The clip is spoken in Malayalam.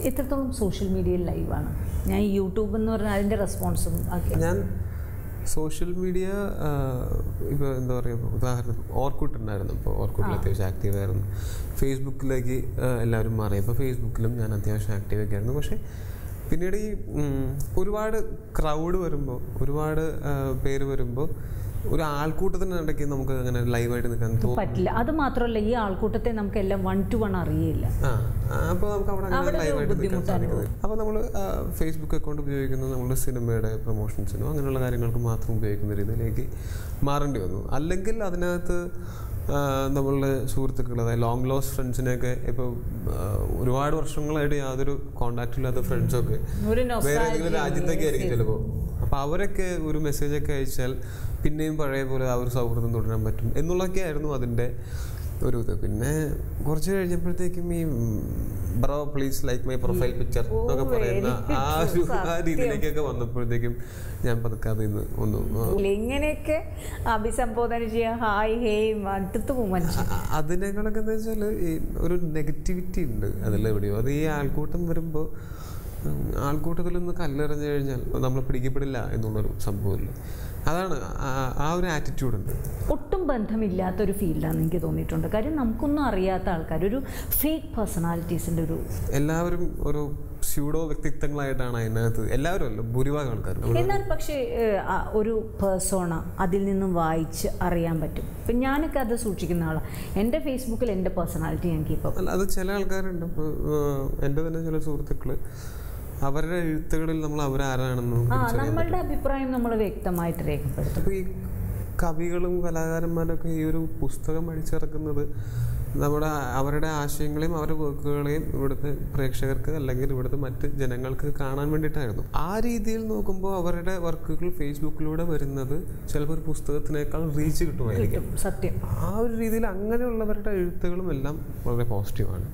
എത്രത്തോളം സോഷ്യൽ മീഡിയയിൽ ലൈവാണ്? ഞാൻ യൂട്യൂബ് എന്ന് പറഞ്ഞാൽ അതിൻ്റെ റെസ്പോൺസും ഒക്കെ ഞാൻ സോഷ്യൽ മീഡിയ ഇപ്പോൾ എന്താ പറയുക, ഉദാഹരണം ഓർക്കുട്ട് ഉണ്ടായിരുന്നു. ഇപ്പോൾ ഓർക്കുട്ടിൽ അത്യാവശ്യം ആക്റ്റീവായിരുന്നു. ഫേസ്ബുക്കിലേക്ക് എല്ലാവരും മാറി. ഇപ്പോൾ ഫേസ്ബുക്കിലും ഞാൻ അത്യാവശ്യം ആക്റ്റീവൊക്കെ ആയിരുന്നു. പക്ഷേ പിന്നീട് ഈ ഒരുപാട് ക്രൗഡ് വരുമ്പോൾ, ഒരുപാട് പേര് വരുമ്പോൾ ഒരു ആൾക്കൂട്ടത്തിനിടയ്ക്ക് നമുക്ക് അങ്ങനെ ലൈവായിട്ട് നിൽക്കാൻ പറ്റില്ല. അത് മാത്രമല്ല, ഈ ആൾക്കൂട്ടത്തെ നമുക്ക് എല്ലാം 1 to 1 അറിയില്ല. അപ്പോൾ നമുക്ക് അവിടെ അങ്ങനെ ലൈവായിട്ട് നിൽക്കാൻ സാധിക്കുന്നത്. അപ്പോൾ നമ്മൾ ഫേസ്ബുക്ക് അക്കൗണ്ട് ഉപയോഗിക്കുന്നത് നമ്മൾ സിനിമയുടെ പ്രൊമോഷൻസിനോ അങ്ങനെയുള്ള കാര്യങ്ങൾക്ക് മാത്രം ഉപയോഗിക്കുന്ന രീതിയിലേക്ക് മാറേണ്ടി വന്നു. അല്ലെങ്കിൽ അതിനകത്ത് നമ്മളുടെ സുഹൃത്തുക്കൾ, അതായത് ലോങ് ലോസ്റ്റ് ഫ്രണ്ട്സിനെയൊക്കെ ഇപ്പോൾ ഒരുപാട് വർഷങ്ങളായിട്ട് യാതൊരു കോണ്ടാക്റ്റും ഇല്ലാത്ത ഫ്രണ്ട്സൊക്കെ വേറെ ഏതെങ്കിലും രാജ്യത്തൊക്കെ ആയിരിക്കും ചിലപ്പോൾ. അപ്പോൾ അവരൊക്കെ ഒരു മെസ്സേജൊക്കെ അയച്ചാൽ പിന്നെയും പഴയ പോലെ ആ ഒരു സൗഹൃദം തുടരാൻ പറ്റും എന്നുള്ളതൊക്കെ ആയിരുന്നു അതിൻ്റെ ഒരു ഇത്. പിന്നെ കുറച്ച് കഴിഞ്ഞപ്പോഴത്തേക്കും ഈ bro please like my profile picture എന്നൊക്കെ പറയുന്ന ആ രീതിയിലേക്കൊക്കെ വന്നപ്പോഴത്തേക്കും ഞാൻ പതുക്കെ അതിൽ നിന്ന് ഒന്നും ഇങ്ങനെയൊക്കെ അഭിസംബോധന ചെയ്യാൻ ഹായ് ഹേയ് അടുത്ത് പോകും. അതിനേക്കാളൊക്കെ എന്താ വെച്ചാൽ ഈ ഒരു നെഗറ്റിവിറ്റി ഉണ്ട് അതിലെവിടെയോ. അത് ഈ ആൾക്കൂട്ടം വരുമ്പോൾ ആൾക്കൂട്ടത്തിൽ നിന്ന് കല്ലെറിഞ്ഞു കഴിഞ്ഞാൽ നമ്മൾ പിടിക്കപ്പെടില്ല എന്നുള്ളൊരു സംഭവമില്ല. അതാണ് ആ ഒരു ആറ്റിറ്റ്യൂഡ് ഉണ്ട്. ഒട്ടും ബന്ധമില്ലാത്തൊരു ഫീൽഡാണെന്ന് എനിക്ക് തോന്നിയിട്ടുണ്ട്. കാര്യം നമുക്കൊന്നും അറിയാത്ത ആൾക്കാർ, ഒരു ഫേക്ക് പേഴ്സണാലിറ്റീസിൻ്റെ ഒരു എല്ലാവരും ഒരു സ്യൂഡോ വ്യക്തിത്വങ്ങളായിട്ടാണ് അതിനകത്ത്. എല്ലാവരും അല്ല, ഭൂരിഭാഗം ആൾക്കാർ. എന്നാൽ പക്ഷേ ഒരു പേഴ്സോണ അതിൽ നിന്നും വായിച്ച് അറിയാൻ പറ്റും. ഇപ്പം ഞാനൊക്കെ അത് സൂക്ഷിക്കുന്ന ആളാണ്. എൻ്റെ ഫേസ്ബുക്കിൽ എൻ്റെ പേഴ്സണാലിറ്റി ഞാൻ കീപ്പ് അല്ല, അത് ചില ആൾക്കാരുണ്ട്. ഇപ്പോൾ എൻ്റെ തന്നെ ചില സുഹൃത്തുക്കൾ അവരുടെ എഴുത്തുകളിൽ നമ്മൾ അവരാരാണെന്നും നമ്മളുടെ അഭിപ്രായം നമ്മൾ വ്യക്തമായിട്ട് രേഖപ്പെടുത്തും. അപ്പോൾ ഈ കവികളും കലാകാരന്മാരൊക്കെ ഈ ഒരു പുസ്തകം അടിച്ചിറക്കുന്നത് അവരുടെ ആശയങ്ങളെയും അവരുടെ വർക്കുകളെയും ഇവിടുത്തെ പ്രേക്ഷകർക്ക് അല്ലെങ്കിൽ ഇവിടുത്തെ മറ്റ് ജനങ്ങൾക്ക് കാണാൻ വേണ്ടിയിട്ടായിരുന്നു. ആ രീതിയിൽ നോക്കുമ്പോൾ അവരുടെ വർക്കുകൾ ഫേസ്ബുക്കിലൂടെ വരുന്നത് ചിലപ്പോൾ ഒരു പുസ്തകത്തിനേക്കാൾ റീച്ച് കിട്ടുമായിരിക്കും. സത്യം. ആ ഒരു രീതിയിൽ അങ്ങനെയുള്ളവരുടെ എഴുത്തുകളും എല്ലാം വളരെ പോസിറ്റീവാണ്.